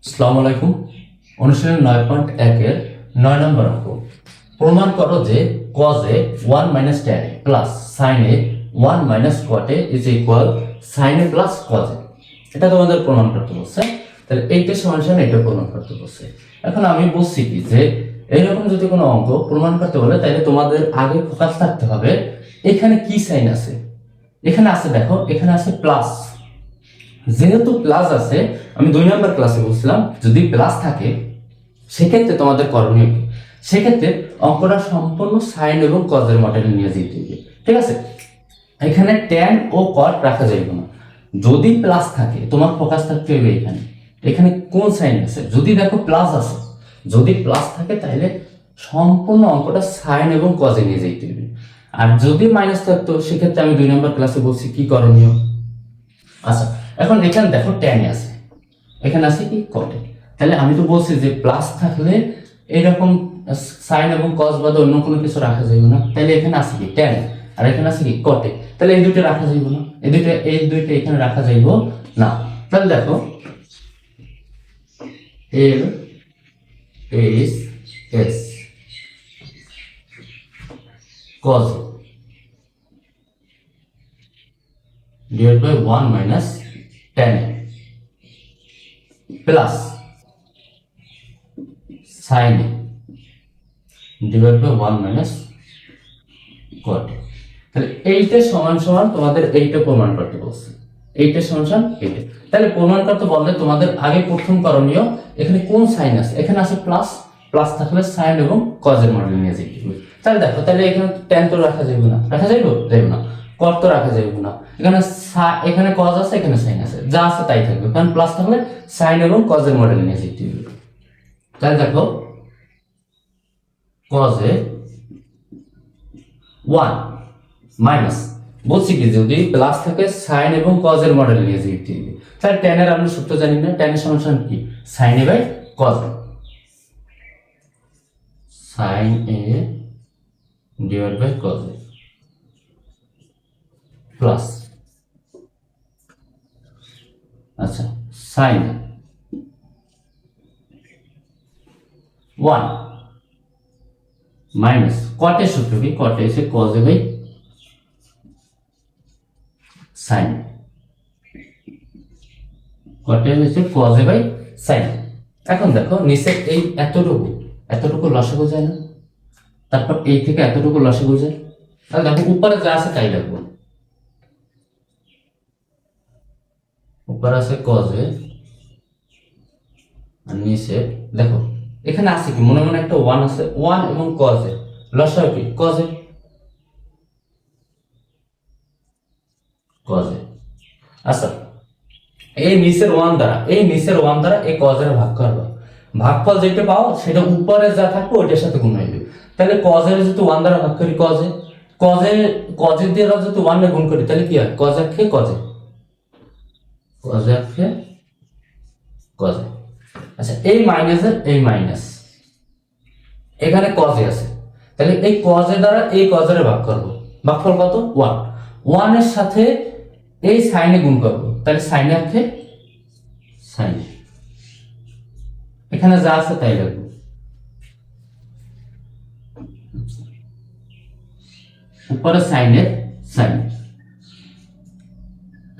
আসসালামু আলাইকুম। অনুশীলন 9.1-এর 9 নম্বর অঙ্ক। প্রমাণ করো যে cos a 1 minus tan a plus sin a 1 minus cot a is equal sin a plus cos a। এটা তোমাদের প্রমাণ করতে বলছে। তাহলে এইটা সমান এটা প্রমাণ করতে বলছে। এখন আমি বলছি কি যে এইরকম যদি কোনো অঙ্ক প্রমাণ করতে বলে তাহলে তোমাদের আগে ফোকাস থাকতে হবে এখানে কি সাইন আছে। এখানে আছে, দেখো এখানে আছে প্লাস। যেহেতু প্লাস আছে, আমি 2 নম্বর ক্লাসে বলছিলাম যদি প্লাস থাকে সেক্ষেত্রে তোমাদের করণীয় কি, সেক্ষেত্রে অঙ্কটা সম্পূর্ণ সাইন এবং কজের মডেলে নিয়ে যেতে হবে। ঠিক আছে, এখানে ট্যান ও কট রাখা যাবে না। যদি প্লাস থাকে তোমার ফোকাস থাকতে হবে এখানে, এখানে কোন সাইন আছে। যদি দেখো প্লাস আছে, যদি প্লাস থাকে তাহলে সম্পূর্ণ অঙ্কটা সাইন এবং কজে নিয়ে যেতে হবে। আর যদি মাইনাস থাকতো সেক্ষেত্রে আমি 2 নম্বর ক্লাসে বলছি কি করণীয়। আচ্ছা, এখন এখানে দেখো ট্যানে আছে, এখানে আছে কি কটে। তাহলে আমি তো বলছি যে প্লাস থাকলে এরকম সাইন এবং কস বাদে অন্য কোনো কিছু রাখা যাবে না। তাহলে এখানে আছে কি ট্যান, আর এখানে আছে কি কটে। তাহলে এই দুইটা রাখা যাইব না, এই দুইটা এখানে রাখা যাইব না। তাহলে দেখো L S S cos divide by 1 minus tan plus sine divide by 1 minus cot. তাহলে এইটা সমান সমান তোমাদের এইটা প্রমাণ করতে বলছে, এইটা সমান সমান এইটা। তাহলে প্রমাণ করতে বললে তোমাদের আগে প্রথম করণীয় এখানে কোন সাইন আছে। এখানে আছে প্লাস, প্লাস থাকলে সাইন এবং কজের মডেল নিয়ে যেতে হবে। তাহলে দেখো, তাহলে এখানে ট্যান তো রাখা যাবে না, রাখা যাইব যাইব না। কট তো রাখা যাইব না। এখানে এখানে কজ আছে, এখানে সাইন আছে, যা আছে তাই থাকবে, কারণ প্লাস থাকলে সাইন এবং কজের মডেল নিয়ে যেতে হবে। তাহলে দেখো কজে 1 মাইনাস, বলছি কি যদি প্লাস থাকে সাইন এবং কজের মডেল নিয়ে যেতে হবে। তাহলে tan এর আমরা সূত্র জানি না, tan এর সমান কি sin a by cos a, sin a divide by cos a plus, আচ্ছা sin 1 মাইনাস cot এর সূত্র কি, cot এসে cos a by sin, cot এর হচ্ছে cos a বাই sin। এখন দেখো নিচে এই এতটুকু লসাগু যায় না, তারপর এই থেকে এতটুকু লসাগু যায়। তাহলে দেখো উপরে যা আছে তাই রাখবো। উপরে আছে cos a আর নিচে দেখো এখানে আছে কি, মনে মনে একটা 1 আছে, 1 এবং cos a লসাগু কি cos a, cos a। আচ্ছা, এই নিচের 1 দ্বারা এই cos এর ভাগ করবা, ভাগফল যেটা পাও সেটা উপরে যা থাকবে ওইটার সাথে গুণ হইবে। তাহলে cos এর যদি 1 দ্বারা ভাগ করি cos এর দিয়ে যদি 1 এ গুণ করি তাহলে কি হয়, cos a K cos a, cos a K cos a। আচ্ছা, এই মাইনাসের এই মাইনাস, এখানে cos a আছে, তাহলে এই cos a দ্বারা এই cos এর ভাগ করব, ভাগফল কত 1, 1 এর সাথে এই sin এ গুণ করব, তাহলে sin a K sin a। এখানে যা আছে তাই রাখবো। উপরে sin এর sin,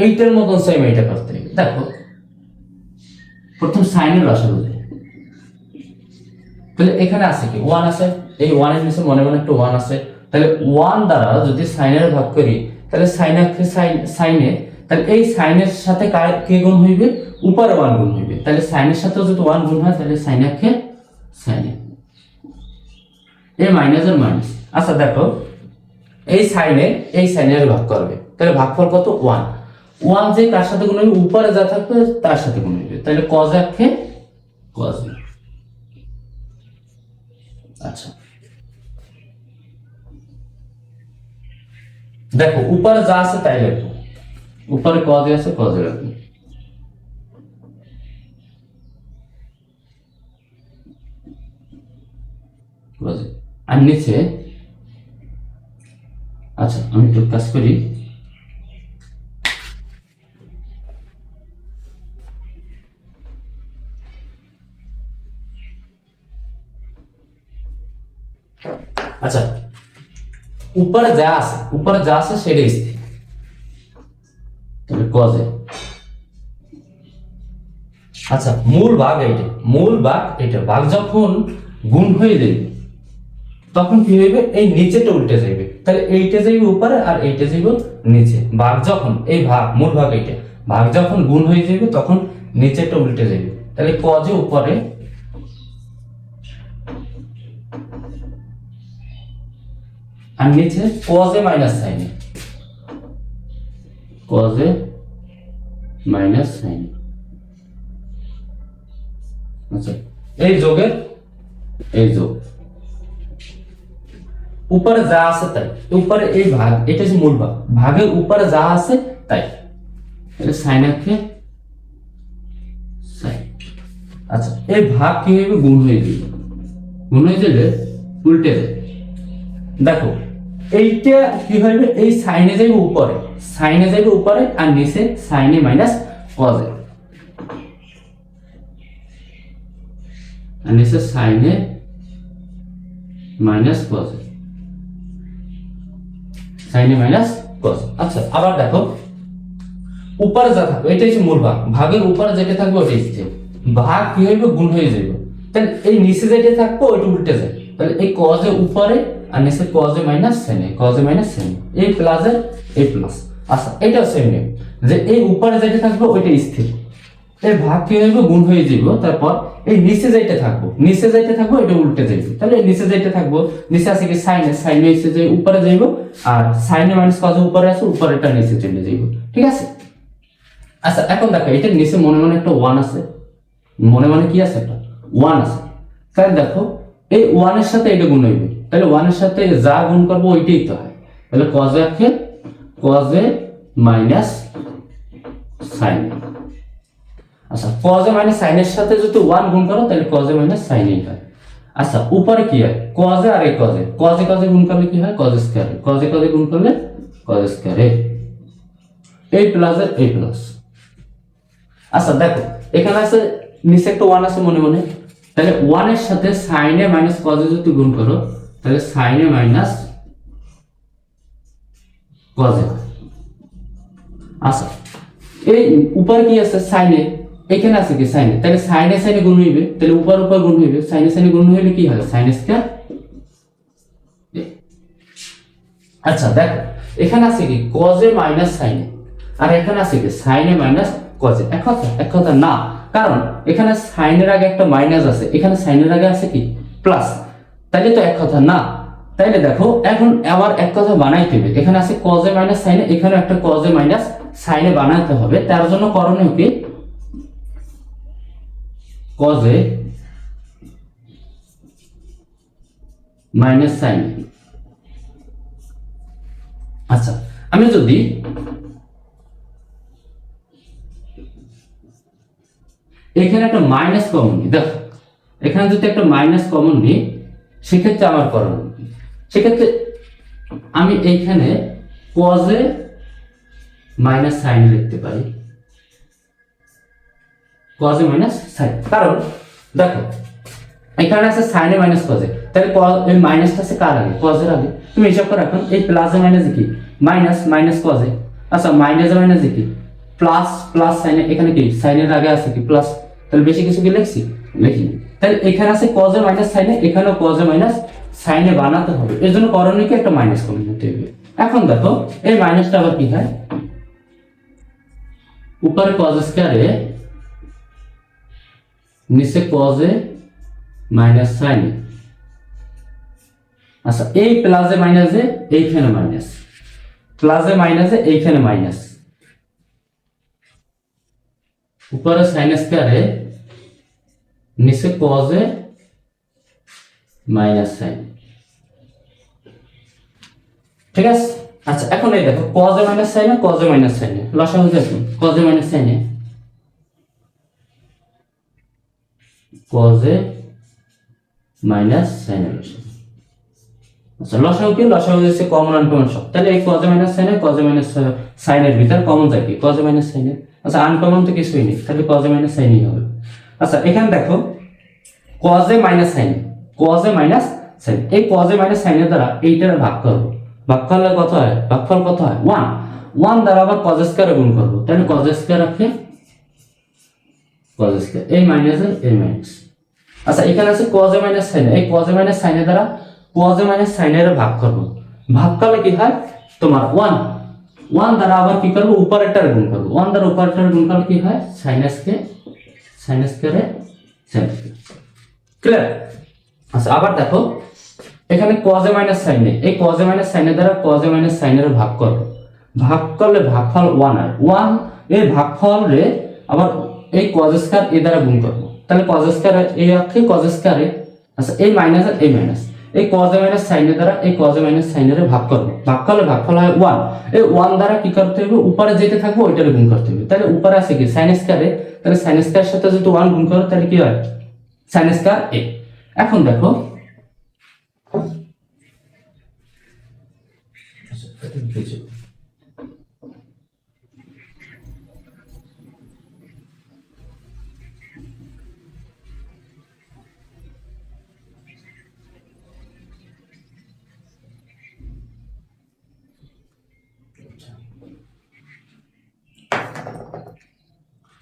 এইটার মতন সেম এইটা করতে হবে। দেখো প্রথম sin এর লসাগু দেই, তাহলে এখানে আছে কি 1 আছে, এই 1 এর নিচে মনে মনে একটা 1 আছে, তাহলে 1 দ্বারা যদি sin এর ভাগ করি তাহলে sin এর কে sin এ, তাহলে এই sin এর সাথে কে গুণ হইবে, উপরে 1 গুণ হইবে, তাহলে sin এর সাথে যদি 1 গুণ হয় তাহলে sin এর কে sin এ, এই মাইনাস এর মাইনাস। আচ্ছা দেখো এই sin এর ভাগ করবে, তাহলে ভাগফল কত 1, 1 যে কার সাথে গুণ হইবে, উপরে যা থাকবে তার সাথে গুণ হইবে, তাহলে cos a K cos a। আচ্ছা দেখো উপরে যা আছে তাই লিখবো, উপরে cos a আছে cos a রাখবো, cos a আর নিচে। আচ্ছা আমি একটু কাজ করি, আচ্ছা, উপরে যা আছে সেটাই স্থির, তাহলে cos a। আচ্ছা, মূল ভাগ এটা ভাগ যখন গুণ হয়ে যাবে তখন কি হইবে, এই নিচেটা উল্টে যাবে, তাহলে এইটা যাইবে উপরে আর এইটা যাইবে নিচে। ভাগ যখন এই মূল ভাগ এইটা ভাগ যখন গুণ হয়ে যাবে তখন নিচেটা উল্টে যাবে, তাহলে cos a উপরে আর নিচে cos a minus sin a, cos a minus sin a। আচ্ছা, এই যোগের এই যোগ, উপরে যা আছে তাই, উপরে এই ভাগ এটা হচ্ছে মূল ভাগ, ভাগের উপরে যা আছে তাই, এটা sin a কে sin। আচ্ছা, এই ভাগ কি হবে, গুণ হয়ে যাবে, গুণ হয়ে গেলে উল্টে যাবে। দেখো এইটা কি হবে, এই সাইনে যাবে উপরে আর নিচে সাইনে মাইনাস cos a, আর নিচে সাইনে মাইনাস cos a, সাইনে মাইনাস cos a। আচ্ছা, আবার দেখো উপরে যা থাকবে এটাই হচ্ছে মূল ভাগ, ভাগের উপরে যেটা থাকবে ওটাই স্থির, ভাগ কি হবে, গুণ হয়ে যাবে, তাহলে এই নিচে যেটা থাকবে ওইটা উল্টে যায়, তাহলে এই cos a উপরে আর নিচে cos a minus sin a, cos a minus sin a, এই প্লাস এর এই প্লাস। আচ্ছা, এটাও সেম নিয়ম যে এই উপরে যেটা থাকবে ওইটা স্থির, এই ভাগ কি হবে, গুণ হয়ে যাব, তারপর এই নিচে যেটা থাকবে এটা উল্টে যাবে, তাহলে এই নিচে যেটা থাকবে, নিচে আছে কি sin a, sin a এসে যে উপরে যাইব আর sin a minus cos a উপরে আছে, উপরেটা নিচে চলে যাইব, ঠিক আছে। আচ্ছা, এখন দেখো এটার নিচে মনে মনে একটা 1 আছে, মনে মনে কি আছে, একটা 1 আছে, তাহলে দেখো এই 1 এর সাথে এটা গুণ হইবে, তাহলে 1 এর সাথে যা গুণ করব ওইটাই তো হয়, তাহলে cos a K cos a minus sin a। আচ্ছা, cos a মাইনাস sin এর সাথে যদি 1 গুণ করো তাহলে cos a minus sin a হয়। আচ্ছা, উপরে কি হয়, cos a আর এই cos a গুণ করলে কি হয়, cos স্কয়ার, cos a গুণ করলে cos স্কয়ার, এই প্লাস এর এই প্লাস। আচ্ছা, দেখো এখানে আছে নিচে একটা 1 আছে মনে মনে, তাহলে 1 এর সাথে sin a minus cos a যদি গুণ করো তাহলে sin a minus cos a। আচ্ছা, এই উপরে কি আছে sin a, এখানে আছে কি sin a, তাহলে sin a sin a গুণ হইবে, তাহলে উপর গুণ হইবে, sin a sin a গুণ হইলে কি হয়, sin স্কয়ার। আচ্ছা, দেখো এখানে আছে কি cos a minus sin a আর এখানে আছে কি sin a minus cos a, এক কথা না, কারণ এখানে sin এর আগে একটা মাইনাস আছে, এখানে sin এর আগে আছে কি প্লাস, তাইলে তো এক কথা না। তাইলে দেখো এখন আবার এক কথা বানাইতে হবে, এখানে আছে cos a minus sin a, এখানে একটা cos a minus sin a বানাইতে হবে, তার জন্য করণীয় কি, cos a minus sin a। আচ্ছা, আমি যদি এখানে একটা মাইনাস কমন নিই, দেখো এখানে যদি একটা মাইনাস কমন নিই সেক্ষেত্রে আমার করণীয়, সেক্ষেত্রে আমি এইখানে cos a minus sin a লিখতে পারি, cos a মাইনাস sin, কারণ দেখো এখানে আছে sin a minus cos a, তাহলে এই মাইনাসটা আছে কার আগে, cos এর আগে, তুমি হিসাব করে রাখো এই প্লাস এ মাইনাস কি মাইনাস মাইনাস cos a। আচ্ছা, মাইনাস এ মাইনাস কি প্লাস প্লাস sin a, এখানে কি sin এর আগে আছে কি প্লাস, তাহলে বেশি কিছু কি লিখি, তাহলে এখানে আছে cos a minus sin a, এখানেও cos a minus sin a বানাতে হবে, এর জন্য করণীয় কি একটা মাইনাস কমন নিতে হবে। এখন দেখো এই মাইনাসটা আবার কি হয়, উপরে cos স্কয়ার a নিচে cos a minus sin a। আচ্ছা, এই প্লাস এ মাইনাস এ এইখানে মাইনাস, প্লাস এ মাইনাস এ এইখানে মাইনাস, উপরে sin স্কয়ার a নিচে cos a মাইনাস sin, ঠিক আছে। আচ্ছা, এখন এই দেখো cos a minus sin a, cos a minus sin a লসাগু দেখো, cos a minus sin a, cos a minus sin a। আচ্ছা, লসাগু কি, লসাগু হচ্ছে কমন আনকমন সব, তাহলে এই cos a minus sin a, cos a minus sin এর ভিতর কমন যায় কি cos a minus sin a। আচ্ছা, আনকমন তো কিছুই নেই, তাহলে cos a মাইনাস sin ই হবে। আচ্ছা, এখানে দেখো cos a minus sin a, cos a minus sine. এই কজ এ মাইনাস সাইনের দ্বারা এইটার ভাগ করবো, ভাগ করলে কত হয়, ভাগফল কত হয় 1, 1 দ্বারা আবার কজ স্কয়ারে গুণ করবো, তাহলে কজ স্কয়ার আছে কজ স্কয়ার, এই মাইনাস এই মাইনাস। আচ্ছা এখানে আছে কজ এ মাইনাস সাইন, এই কজ এ মাইনাস সাইনের দ্বারা কজ এ মাইনাস সাইনের ভাগ করবো, ভাগ করলে কি হয় তোমার 1, 1 দ্বারা আবার কি করবো উপরেরটার গুণ করবো, 1 দ্বারা উপরেরটার গুণ করলে কি হয় সাইন স্কয়ারে সাইন। ক্লিয়ার? আচ্ছা আবার দেখো এখানে cos এ মাইনাস সাইন, এই cos এ মাইনাস সাইনের দ্বারা cos এ মাইনাস সাইনের ভাগ করবো, ভাগ করলে ভাগফল 1 হয়, 1 এই ভাগফল রে আবার এই cos স্কয়ার এ দ্বারা গুণ করবো, তাহলে cos স্কয়ার এই অক্ষে cos স্কয়ারে, আচ্ছা এই মাইনাস আর এই মাইনাস, এই cos এ মাইনাস সাইনের দ্বারা এই cos এ মাইনাস সাইনের ভাগ করবো, ভাগ করলে ভাগফল হয় 1, এই 1 দ্বারা কি করতে হবে উপরে যেতে থাকবে ওইটারে গুণ করতে হবে, তাহলে উপরে আছে কি sin স্কয়ারে, তাহলে sin স্কয়ারের সাথে যদি 1 গুণ করো তাহলে কি হয় sin স্কয়ার a। এখন দেখো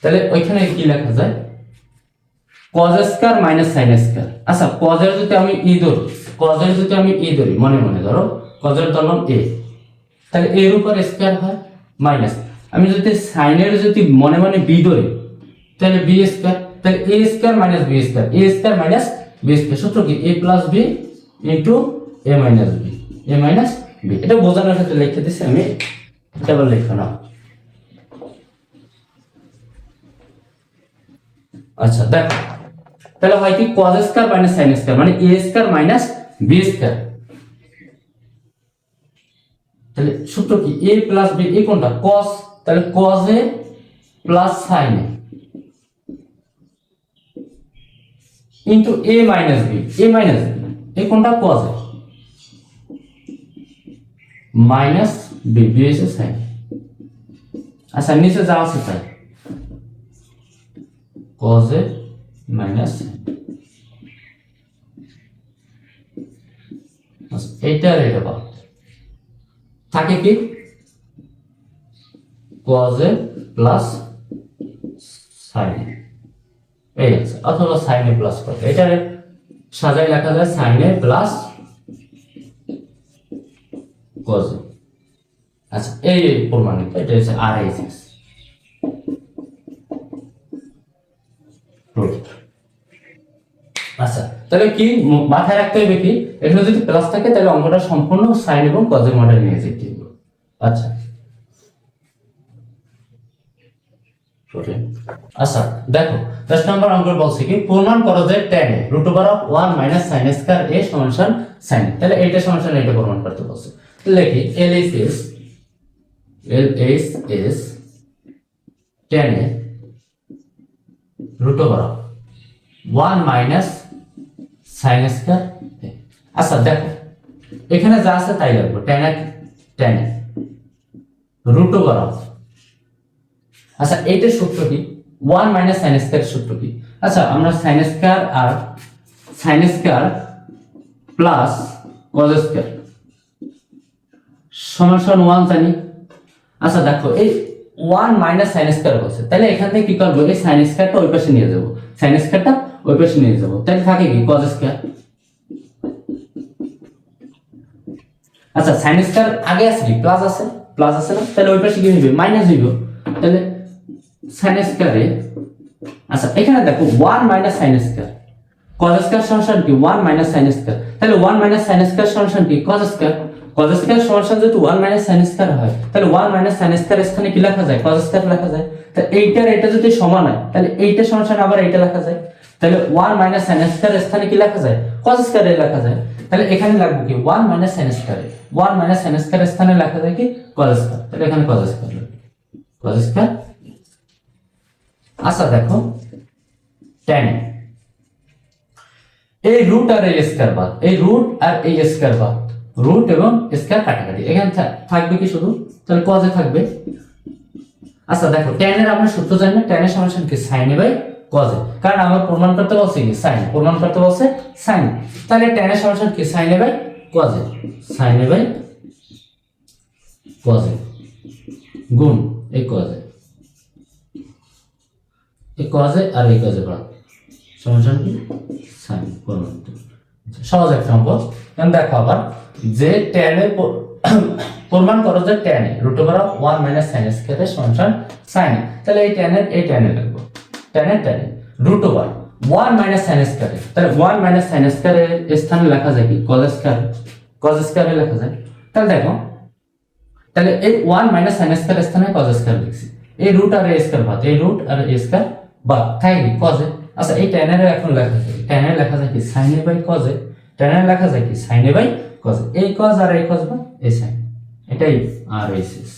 তাহলে ওইখানে কি লেখা যায় cos square minus sin square. আচ্ছা cos এর যদি আমি ই ধরি মনে মনে ধরো cos এর ধরলাম a, তাহলে এর উপর স্কয়ার হয় মাইনাস, আমি যদি sin এর যদি মনে মনে b ধরি তাহলে b স্কয়ার, তাহলে a square minus b square, a square minus b square, সূত্র কি a plus b into a minus b, a minus b। এটা বোঝানোর ক্ষেত্রে লিখে দিছি আমি, এটা আবার লিখো না। আচ্ছা দেখো তাহলে হয় কি cos square minus sin square মানে a square minus b square, তাহলে সূত্র কি a প্লাস b, এই কোনটা cos, তাহলে cos a plus sin a into a minus b, এই কোনটা cos a minus b, b এসে sin। আচ্ছা নিচে যা আছে তাই cos a মাইনাস এটা আর এটা বাদ থাকে কি cos a plus sin a, এই আছে, অথবা sin a প্লাস cos, এটা সাজাই লেখা যায় sin a plus cos a। আচ্ছা এই প্রমাণিত, এটা হচ্ছে RHS। আচ্ছা তাহলে কি মাথায় রাখতে হবে কি এখানে যদি প্লাস থাকে তাহলে অঙ্কটা সম্পূর্ণ সাইন এবং কজের মডেল নিয়ে যেতে হবে। আচ্ছা আচ্ছা দেখো 10 নম্বর অঙ্ক বলছে কি প্রমাণ করো যে tan a √1 - sin square a সমান sin, তাহলে এইটা সমান এটা প্রমাণ করতে বলছে। লিখি LHS tan a √1 - sin square. আচ্ছা দেখো এখানে যা আছে তাই লিখবো, tan a √1। আচ্ছা এইটার সূত্র কি 1 - sin স্কয়ার সূত্র কি, আচ্ছা আমরা sin স্কয়ার আর sin square plus cos square সমান 1 জানি। আচ্ছা দেখো এই 1 - sin স্কয়ার বলছে, তাহলে এখান থেকে কি করব এই sin স্কয়ারটা ওই পাশে নিয়ে যাব, sin স্কয়ারটা ওই পাশে নিয়ে যাব, তাহলে থাকে কি cos স্কয়ার। আচ্ছা sin স্কয়ার আগে আছে কি প্লাস আছে না, তাহলে ওই পাশে কি হবে মাইনাস হইব, তাহলে sin স্কয়ারে। আচ্ছা এখানে দেখো 1 - sin স্কয়ার, cos স্কয়ার সমান কি 1 - sin স্কয়ার, তাহলে 1 - sin স্কয়ার সমান কি cos স্কয়ার, cos স্কয়ার সমান যদি 1 - sin স্কয়ার হয় তাহলে 1 - sin স্কয়ার স্থানে কি লেখা যায় cos স্কয়ার লেখা যায়, তাহলে এইটার এটা যদি সমান হয় তাহলে এইটা সমান আবার এইটা লেখা যায়, তাহলে 1 - sin স্কয়ার স্থানে কি লেখা যায় cos স্কয়ার লেখা যায়, তাহলে এখানে লাগবে কি 1 - sin স্কয়ার, 1 - sin স্কয়ার স্থানে লেখা যায় কি cos স্কয়ার, তাহলে এখানে cos স্কয়ার। আচ্ছা দেখো tan এই রুট আর এই স্কয়ার বাদ, এই রুট আর এই স্কয়ার বাদ, রুট এবং স্কয়ার কাটাকাটি, এখানে থাকবে কি শুধু তাহলে cos এ থাকবে। আচ্ছা দেখো tan এর আমরা সূত্র জানি না, tan এর সমান কি sin a cos এ, কারণ আমরা প্রমাণ করতে বলছি কি sin, প্রমাণ করতে বলছে sin, তাহলে tan এর সমান কি sin a by cos a, sin a by cos a গুণ এই cos a, এই cos a আর এই cos a বাদ সমান কি sin প্রমাণ। সহজ একটা অঙ্ক। এখন দেখো আবার যে tan এর প্রমাণ করো যে tan a √1 - sin স্কয়ার এর সমান sin a, তাহলে এই tan এর লিখব tan a √1 - sin স্কয়ার, তাহলে 1 - sin স্কয়ার এর স্থানে লেখা যায় কি cos স্কয়ার লেখা যায়। তাহলে দেখো, তাহলে এই 1 - sin স্কয়ার স্থানে cos স্কয়ার লিখছি, এই রুট আর a স্কয়ার বাদ, এই রুট আর a স্কয়ার বাদ থাকে কি cos a। আচ্ছা এই tan এর এখন লেখা যায়, tan এর লেখা যায় কি sin a by cos a, tan এর লেখা যায় কি sin a by cos a, এই cos আর এই cos বাদ এই sin, এটাই আর এই শেষ।